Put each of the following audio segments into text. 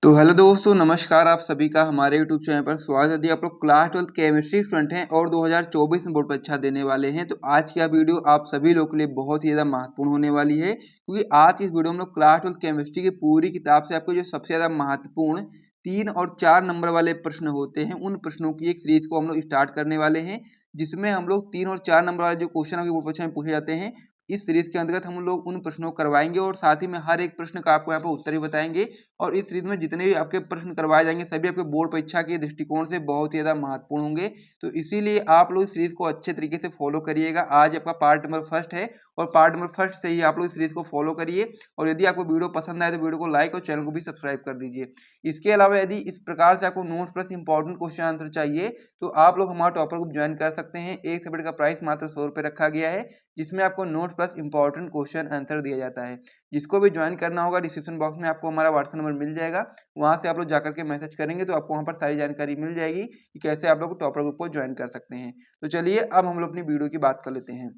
तो हेलो दोस्तों, नमस्कार। आप सभी का हमारे यूट्यूब चैनल पर स्वागत है। यदि आप लोग क्लास 12 केमिस्ट्री स्टूडेंट हैं और 2024 में बोर्ड परीक्षा देने वाले हैं, तो आज की यह वीडियो आप सभी लोगों के लिए बहुत ही ज़्यादा महत्वपूर्ण होने वाली है, क्योंकि आज की इस वीडियो में हम लोग क्लास 12 केमिस्ट्री की पूरी किताब से आपको जो सबसे ज़्यादा महत्वपूर्ण 3 और 4 नंबर वाले प्रश्न होते हैं, उन प्रश्नों की एक सीरीज को हम लोग स्टार्ट करने वाले हैं, जिसमें हम लोग 3 और 4 नंबर वाले जो क्वेश्चन आपके बोर्ड परीक्षा में पूछे जाते हैं, इस सीरीज के अंतर्गत हम लोग उन प्रश्नों को करवाएंगे और साथ ही में हर एक प्रश्न का आपको यहाँ पर उत्तर भी बताएंगे। और इस सीरीज में जितने भी आपके प्रश्न करवाए जाएंगे सभी आपके बोर्ड परीक्षा के दृष्टिकोण से बहुत ही ज्यादा महत्वपूर्ण होंगे। तो इसीलिए आप लोग इस सीरीज को अच्छे तरीके से फॉलो करिएगा। आज आपका पार्ट नंबर फर्स्ट है और पार्ट नंबर फर्स्ट से ही आप लोग इस सीरीज को फॉलो करिए। और यदि आपको वीडियो पसंद आए तो वीडियो को लाइक और चैनल को भी सब्सक्राइब कर दीजिए। इसके अलावा यदि इस प्रकार से आपको notes plus important question answer चाहिए तो आप लोग हमारा टॉपर ग्रुप ज्वाइन कर सकते हैं। एक सब्जेक्ट का प्राइस मात्र 100 रुपये रखा गया है, जिसमें आपको notes plus important question answer दिया जाता है। जिसको भी ज्वाइन करना होगा डिस्क्रिप्शन बॉक्स में आपको हमारा व्हाट्सएप नंबर मिल जाएगा, वहां से आप लोग जाकर के मैसेज करेंगे तो आपको वहां पर सारी जानकारी मिल जाएगी कि कैसे आप लोग टॉपर ग्रुप को ज्वाइन कर सकते हैं। तो चलिए अब हम लोग अपनी वीडियो की बात कर लेते हैं।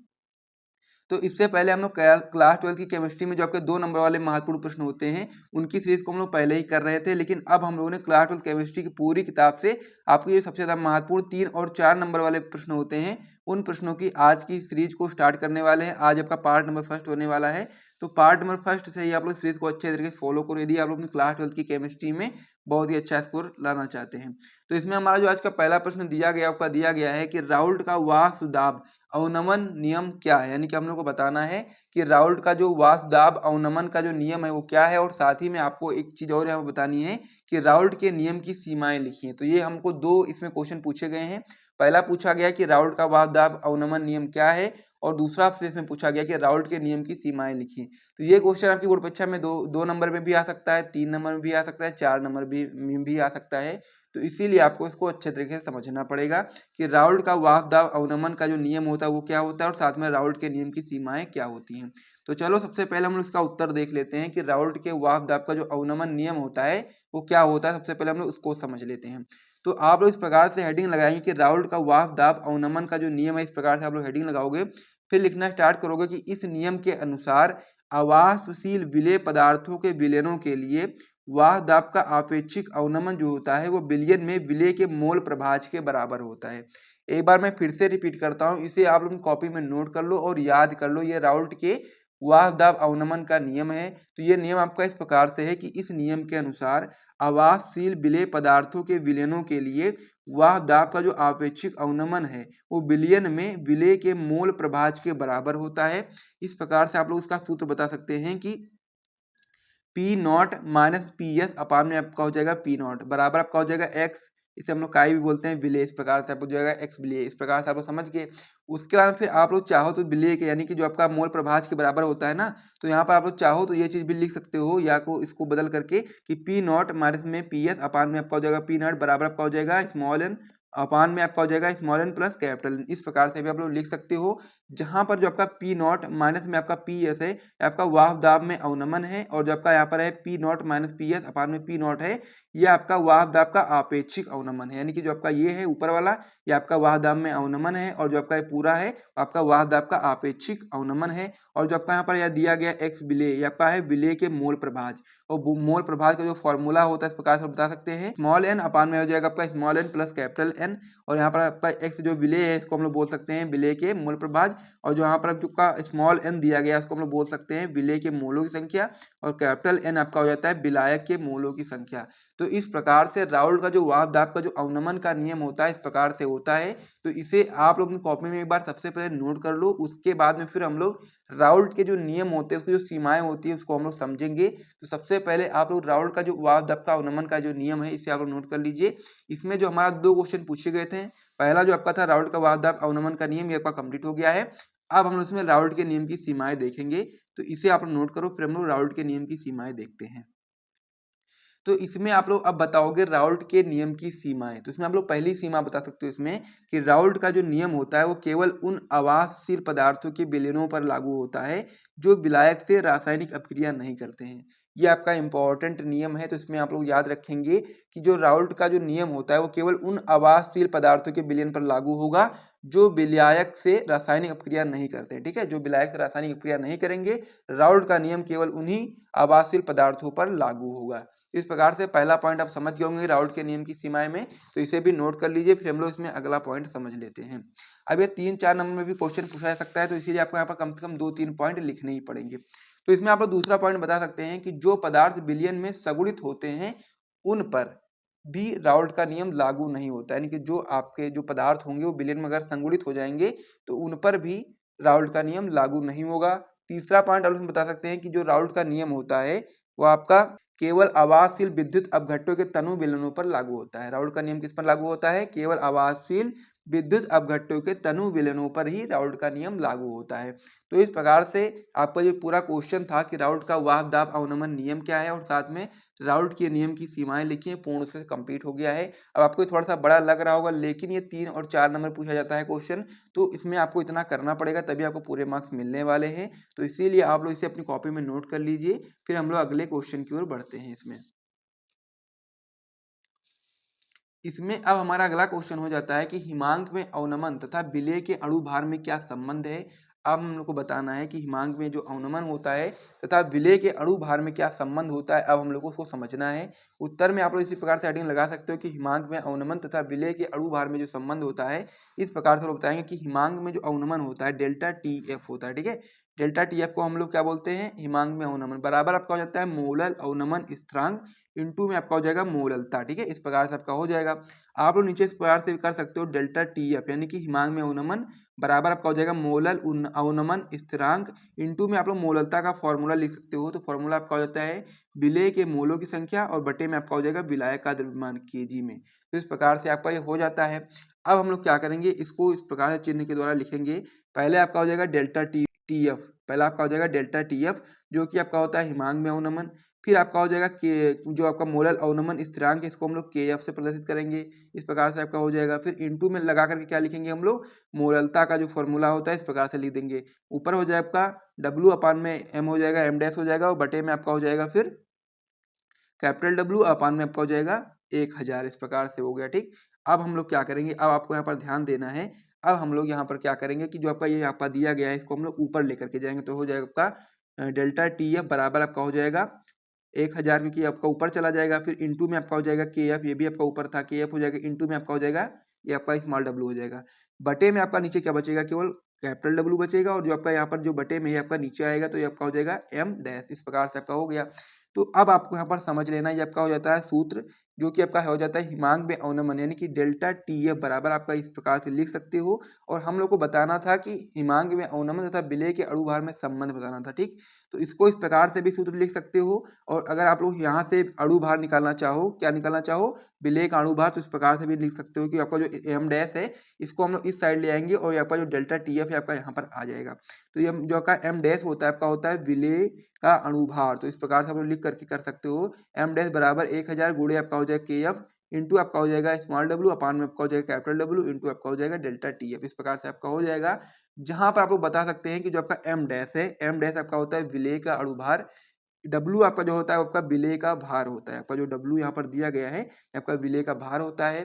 तो इससे पहले हम लोग क्लास 12 की केमिस्ट्री में जो आपके 2 नंबर वाले महत्वपूर्ण प्रश्न होते हैं उनकी सीरीज को हम लोग पहले ही कर रहे थे, लेकिन अब हम लोगों ने क्लास 12 केमिस्ट्री की पूरी किताब से आपको ये सबसे ज़्यादा महत्वपूर्ण 3 और 4 नंबर वाले प्रश्न होते हैं, उन प्रश्नों की आज की सीरीज को स्टार्ट करने वाले हैं। आज आपका पार्ट नंबर फर्स्ट होने वाला है। तो पार्ट नंबर फर्स्ट से ही आप लोग सीरीज को अच्छे तरीके से फॉलो करो यदि आप लोग अपनी क्लास 12 की केमिस्ट्री में बहुत ही अच्छा स्कोर लाना चाहते हैं। तो इसमें हमारा जो आज का पहला प्रश्न दिया गया है कि राउल्ट का वाष्प दाब अवनमन नियम क्या है। यानी कि हम लोग को बताना है कि राउल्ट का जो वाष्प दाब अवनमन का जो नियम है वो क्या है, और साथ ही में आपको एक चीज और यहाँ बतानी है कि राउल्ट के नियम की सीमाएं लिखिए। तो ये हमको दो इसमें क्वेश्चन पूछे गए हैं। पहला पूछा गया कि राउल्ट का वाष्प दाब अवनमन नियम क्या है, और दूसरा आपसे इसमें पूछा गया कि राउल्ट के नियम की सीमाएं लिखिए। तो ये क्वेश्चन आपकी बोर्ड परीक्षा में दो नंबर में भी आ सकता है, 3 नंबर में भी आ सकता है, 4 नंबर भी आ सकता है। तो इसीलिए आपको इसको अच्छे तरीके से समझना पड़ेगा कि राउल्ट का वाष्प दाब अवनमन का जो नियम होता है वो क्या होता है, और साथ में राउल्ट के नियम की सीमाएं क्या होती हैं। तो चलो सबसे पहले हम लोग इसका उत्तर देख लेते हैं कि राउल्ट के वाष्प दाब का जो अवनमन नियम होता है वो क्या होता है। सबसे पहले हम लोग उसको समझ लेते हैं। तो आप लोग इस प्रकार से हेडिंग लगाएंगे कि राउल्ट का वाष्प दाब अवनमन का जो नियम है, इस प्रकार से आप लोग हेडिंग लगाओगे। फिर लिखना स्टार्ट करोगे कि इस नियम के अनुसार अवाष्पशील विलेय पदार्थों के विलयनों के लिए वाष्प दाब का आपेक्षिक अवनमन जो होता है वो विलयन में विलेय के मोल प्रभाज के बराबर होता है। एक बार मैं फिर से रिपीट करता हूँ, इसे आप लोग कॉपी में नोट कर लो और याद कर लो। ये राउल्ट के वाष्प दाब अवनमन का नियम है। तो ये नियम आपका इस प्रकार से है कि इस नियम के अनुसार अवाष्पशील विलेय पदार्थों के विलयनों के लिए वाष्प दाब का जो आपेक्षिक अवनमन है वो विलयन में विलेय के मोल प्रभाज के बराबर होता है। इस प्रकार से आप लोग इसका सूत्र बता सकते हैं कि P not minus P S अपान में आपका हो जाएगा पी नॉट बराबर आपका हो जाएगा एक्स। इसे हम लोग काई भी बोलते हैं विलेय। इस प्रकार से आपको हो जाएगा एक्स विलेय। इस प्रकार से आप लोग समझ गए। उसके बाद फिर आप लोग चाहो तो विलेय के यानी कि जो आपका मोल प्रभाज के बराबर होता है ना, तो यहाँ पर आप लोग चाहो तो ये चीज भी लिख सकते हो, या को इसको बदल करके कि पी नॉट माइनस में पी एस अपान में आपका हो जाएगा पी नॉट बराबर आपका हो जाएगा स्मॉल एन अपान में आपका हो जाएगा small n plus capital N. इस प्रकार से भी आप लोग लिख सकते हो, जहां पर जो आपका पी नॉट माइनस में आपका पी एस है आपका वाष्प दाब में अवनमन है, और जो आपका यहाँ पर है P not minus P S अपान में पी नॉट है, ये आपका वाष्प दाब का आपेक्षिक अवनमन है। यानी कि जो आपका ये है ऊपर वाला ये आपका वाष्प दाब में अवनमन है, और जो आपका ये पूरा है आपका वाष्प दाब का आपेक्षिक अवनमन है। और जो आपका यहाँ पर यह दिया गया एक्स विलेय, ये आपका है विलेय के मोल प्रभाज। और मोल प्रभाज का जो फॉर्मूला होता है इस प्रकार से बता सकते हैं, स्मॉल एन अपान में हो जाएगा आपका small n plus capital N. और यहाँ पर आपका एक्स जो विलेय है इसको हम लोग बोल सकते हैं विलेय के मोल प्रभाज, और जो यहाँ पर जो का स्मॉल एन दिया गया है उसको हम लोग बोल सकते हैं विलेय के मोलों की संख्या, और कैपिटल एन आपका हो जाता है विलायक के मोलों की संख्या। तो इस प्रकार से राउल्ट का जो वाष्प दाब का जो अवनमन का नियम होता है इस प्रकार से होता है। तो इसे आप लोग अपनी कॉपी में एक बार सबसे पहले नोट कर लो। उसके बाद में फिर हम लोग राउल्ट के जो नियम होते हैं उसकी जो सीमाएं होती है उसको हम लोग समझेंगे। तो सबसे पहले आप लोग राउल्ट का जो वाष्प दाब का अवनमन का जो नियम है इसे आप लोग नोट कर लीजिए। इसमें जो हमारा दो क्वेश्चन पूछे गए थे, पहला जो आपका था राउल्ट का वाष्प दाब अवनमन का नियम, ये आपका कंप्लीट हो गया है। अब हम लोग इसमें राउल्ट के नियम की सीमाएं देखेंगे। तो इसे आप लोग नोट करो, फिर हम लोग राउल्ट के नियम की सीमाएं देखते हैं। तो इसमें आप लोग अब बताओगे राउल्ट के नियम की सीमाएं। तो इसमें आप लोग पहली सीमा बता सकते हो इसमें कि राउल्ट का जो नियम होता है वो केवल उन अवाष्पशील पदार्थों के विलयनों पर लागू होता है जो विलायक से रासायनिक अपक्रिया नहीं करते हैं। ये आपका इंपॉर्टेंट नियम है। तो इसमें आप लोग याद रखेंगे कि जो राउल्ट का जो नियम होता है वो केवल उन अवाष्पशील पदार्थों के विलयन पर लागू होगा जो विलायक से रासायनिक अपक्रिया नहीं करते। ठीक है, जो विलायक से रासायनिक अपक्रिया नहीं करेंगे, राउल्ट का नियम केवल उन्हीं अवाष्पशील पदार्थों पर लागू होगा। इस प्रकार से पहला पॉइंट आप समझ गए होंगे राउल्ट के नियम की सीमाएं में, तो इसे भी नोट कर लीजिए। फिर हम लोग इसमें अगला पॉइंट समझ लेते हैं। अब ये 3-4 नंबर में भी क्वेश्चन पूछा जा सकता है, तो इसीलिए आपको यहाँ पर कम से कम 2-3 पॉइंट लिखने ही पड़ेंगे। तो इसमें आप लोग दूसरा पॉइंट बता सकते हैं कि जो पदार्थ विलयन में सगुणित होते हैं उन पर भी राउल्ट का नियम लागू नहीं होता है। यानी कि जो आपके जो पदार्थ होंगे वो विलयन में अगर संगुणित हो जाएंगे तो उन पर भी राउल्ट का नियम लागू नहीं होगा। तीसरा पॉइंट आप बता सकते हैं कि जो राउल्ट का नियम होता है वो आपका केवल आवासशील विद्युत अपघट्टों के तनु विलयनों पर लागू होता है। राउल्ट का नियम किस पर लागू होता है? केवल आवासशील विद्युत अपघट्टों के तनु विलयनों पर ही राउल्ट का नियम लागू होता है। तो इस प्रकार से आपका जो पूरा क्वेश्चन था कि राउल्ट का वाहक दाब अवनमन नियम क्या है और साथ में राउल्ट के नियम की सीमाएं लिखी पूर्ण से कंप्लीट हो गया है। अब आपको थोड़ा सा बड़ा लग रहा होगा, लेकिन ये 3 और 4 नंबर पूछा जाता है क्वेश्चन, तो इसमें आपको इतना करना पड़ेगा तभी आपको पूरे मार्क्स मिलने वाले हैं। तो इसीलिए आप लोग इसे अपनी कॉपी में नोट कर लीजिए। फिर हम लोग अगले क्वेश्चन की ओर बढ़ते हैं। इसमें अब हमारा अगला क्वेश्चन हो जाता है कि हिमांक में अवनमन तथा विलेय के अणु भार में क्या संबंध है। अब हम लोग को बताना है कि हिमांक में जो अवनमन होता है तथा विलेय के अणु भार में क्या संबंध होता है। अब हम लोग को उसको समझना है। उत्तर में आप लोग इसी प्रकार से हेडिंग लगा सकते हो कि हिमांक में अवनमन तथा विलेय के अणु भार में जो संबंध होता है, इस प्रकार से लोग बताएंगे कि हिमांक में जो अवनमन होता है डेल्टा टी एफ होता है। ठीक है, डेल्टा टी एफ को हम लोग क्या बोलते हैं? हिमांक में अवनमन बराबर आपका हो जाता है मोलल अवनमन स्थिरांक इंटू में आपका हो जाएगा मोललता। ठीक है, इस प्रकार से आपका हो जाएगा। आप लोग नीचे इस प्रकार से कर सकते हो डेल्टा टी एफ यानी कि हिमांक में अवनमन बराबर आपका हो जाएगा मोलल अवनमन स्थिरांक इंटू में आप लोग मोललता का फॉर्मूला लिख सकते हो। तो फॉर्मूला आपका हो जाता है विलेय के मोलों की संख्या और बटे में आपका हो जाएगा विलायक का द्रव्यमान केजी में। तो इस प्रकार से आपका ये हो जाता है। अब हम लोग क्या करेंगे, इसको इस प्रकार से चिन्ह के द्वारा लिखेंगे। पहले आपका हो जाएगा डेल्टा टी एफ, पहला आपका हो जाएगा डेल्टा टी एफ जो कि आपका होता है हिमांक में अवनमन। फिर आपका हो जाएगा के जो आपका मोलल अवनमन स्थिरांक, इसको हम लोग के एफ से प्रदर्शित करेंगे। इस प्रकार से आपका हो जाएगा। फिर इंटू में लगा करके क्या लिखेंगे हम लोग? मोललता का जो फॉर्मूला होता है इस प्रकार से लिख देंगे। ऊपर हो जाएगा आपका डब्ल्यू अपान में एम हो जाएगा, एम डैश हो जाएगा और बटे में आपका हो जाएगा फिर कैपिटल डब्ल्यू अपान में आपका हो जाएगा 1000। इस प्रकार से हो गया। ठीक, अब हम लोग क्या करेंगे, अब आपको यहाँ पर ध्यान देना है। अब हम लोग यहाँ पर क्या करेंगे कि जो आपका ये आपका दिया गया है इसको हम लोग ऊपर लेकर के जाएंगे। तो हो जाएगा आपका डेल्टा टी एफ बराबर आपका हो जाएगा 1000, क्योंकि आपका ऊपर चला जाएगा। फिर इंटू में आपका हो जाएगा के एफ, ये भी आपका ऊपर था, के एफ हो जाएगा। इंटू में आपका हो जाएगा ये आपका स्मॉल डब्ल्यू हो जाएगा। बटे में आपका नीचे क्या बचेगा? केवल कैपिटल डब्ल्यू बचेगा। और जो आपका यहाँ पर जो बटे में है आपका नीचे आएगा तो ये आपका हो जाएगा एम डैश। इस प्रकार से आपका हो गया। तो अब आपको यहाँ पर समझ लेना, ये आपका हो जाता है सूत्र जो कि आपका हो जाता है हिमांक में अवनमन यानी कि डेल्टा टी एफ बराबर आपका इस प्रकार से लिख सकते हो। और हम लोग को बताना था कि हिमांक में अवनमन तथा विलेय के अणु भार में संबंध बताना था। ठीक, तो इसको इस प्रकार से भी सूत्र लिख सकते हो। और अगर आप लोग यहाँ से अणु भार निकालना चाहो, क्या निकालना चाहो? विलेय का अणु भार, तो इस प्रकार से भी लिख सकते हो कि आपका जो एम डैश है इसको हम लोग इस साइड ले आएंगे और आपका जो डेल्टा टी एफ है आपका यहाँ पर आ जाएगा। तो ये जो आपका एम डैश होता है आपका होता है विलेय का अणुभार। तो इस प्रकार से आप लोग लिख करके कर सकते हो। एम डैश बराबर 1000 गुणे आपका हो जाएगा के एफ इंटू आपका हो जाएगा स्मॉल डब्ल्यू अपान में आपका हो जाएगा कैपिटल डब्ल्यू इंटू आपका हो जाएगा डेल्टा टी एफ। इस प्रकार से आपका हो जाएगा। जहां पर आप लोग बता सकते हैं कि जो आपका एम डैश है, एम डैश आपका होता है विलेय का अणुभार, डब्ल्यू आपका जो होता है आपका विलेय का भार होता है। आपका जो डब्ल्यू यहाँ पर दिया गया है आपका विलेय का भार होता है।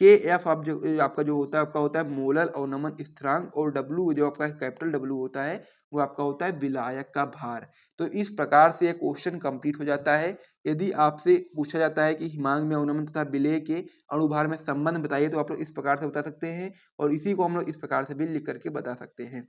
के एफ आप जो आपका जो होता है आपका होता है मोलल अवनमन स्थिरांक और डब्ल्यू जो आपका कैपिटल डब्ल्यू होता है वो आपका होता है विलायक का भार। तो इस प्रकार से ये क्वेश्चन कंप्लीट हो जाता है। यदि आपसे पूछा जाता है कि हिमांक में अवनमन तथा विलेय के अणुभार में संबंध बताइए, तो आप लोग इस प्रकार से बता सकते हैं और इसी को हम लोग इस प्रकार से भी लिख करके बता सकते हैं।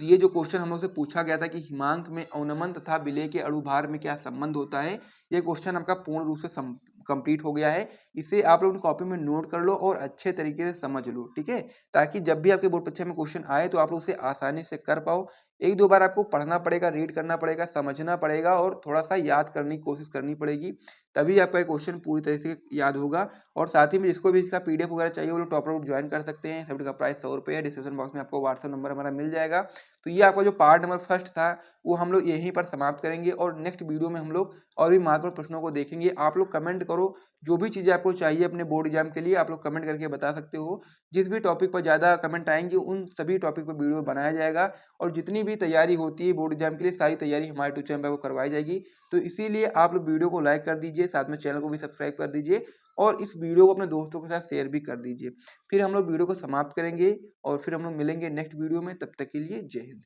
तो ये जो क्वेश्चन हम लोग से पूछा गया था कि हिमांक में अवनमन तथा विलेय के अणुभार में क्या संबंध होता है, ये क्वेश्चन आपका पूर्ण रूप से कंप्लीट हो गया है। इसे आप लोग कॉपी में नोट कर लो और अच्छे तरीके से समझ लो। ठीक है, ताकि जब भी आपके बोर्ड परीक्षा में क्वेश्चन आए तो आप लोग उसे आसानी से कर पाओ। एक दो बार आपको पढ़ना पड़ेगा, रीड करना पड़ेगा, समझना पड़ेगा और थोड़ा सा याद करने की कोशिश करनी पड़ेगी, तभी आपका क्वेश्चन पूरी तरह से याद होगा। और साथ ही में जिसको भी इसका पीडीएफ वगैरह चाहिए वो लोग टॉपर ग्रुप ज्वाइन कर सकते हैं। सब्जेक्ट का प्राइस 100 रुपये है। डिस्क्रिप्शन बॉक्स में आपको व्हाट्सएप नंबर हमारा मिल जाएगा। तो ये आपका जो पार्ट नंबर फर्स्ट था वो हम लोग यहीं पर समाप्त करेंगे और नेक्स्ट वीडियो में हम लोग और भी महत्वपूर्ण प्रश्नों को देखेंगे। आप लोग कमेंट करो, जो भी चीज़ें आपको चाहिए अपने बोर्ड एग्जाम के लिए आप लोग कमेंट करके बता सकते हो। जिस भी टॉपिक पर ज़्यादा कमेंट आएंगे उन सभी टॉपिक पर वीडियो बनाया जाएगा। और जितनी भी तैयारी होती है बोर्ड एग्जाम के लिए सारी तैयारी हमारे यूट्यूब चैनल पर करवाई जाएगी। तो इसीलिए आप लोग वीडियो को लाइक कर दीजिए, साथ में चैनल को भी सब्सक्राइब कर दीजिए और इस वीडियो को अपने दोस्तों के साथ शेयर भी कर दीजिए। फिर हम लोग वीडियो को समाप्त करेंगे और फिर हम लोग मिलेंगे नेक्स्ट वीडियो में। तब तक के लिए जय हिंद।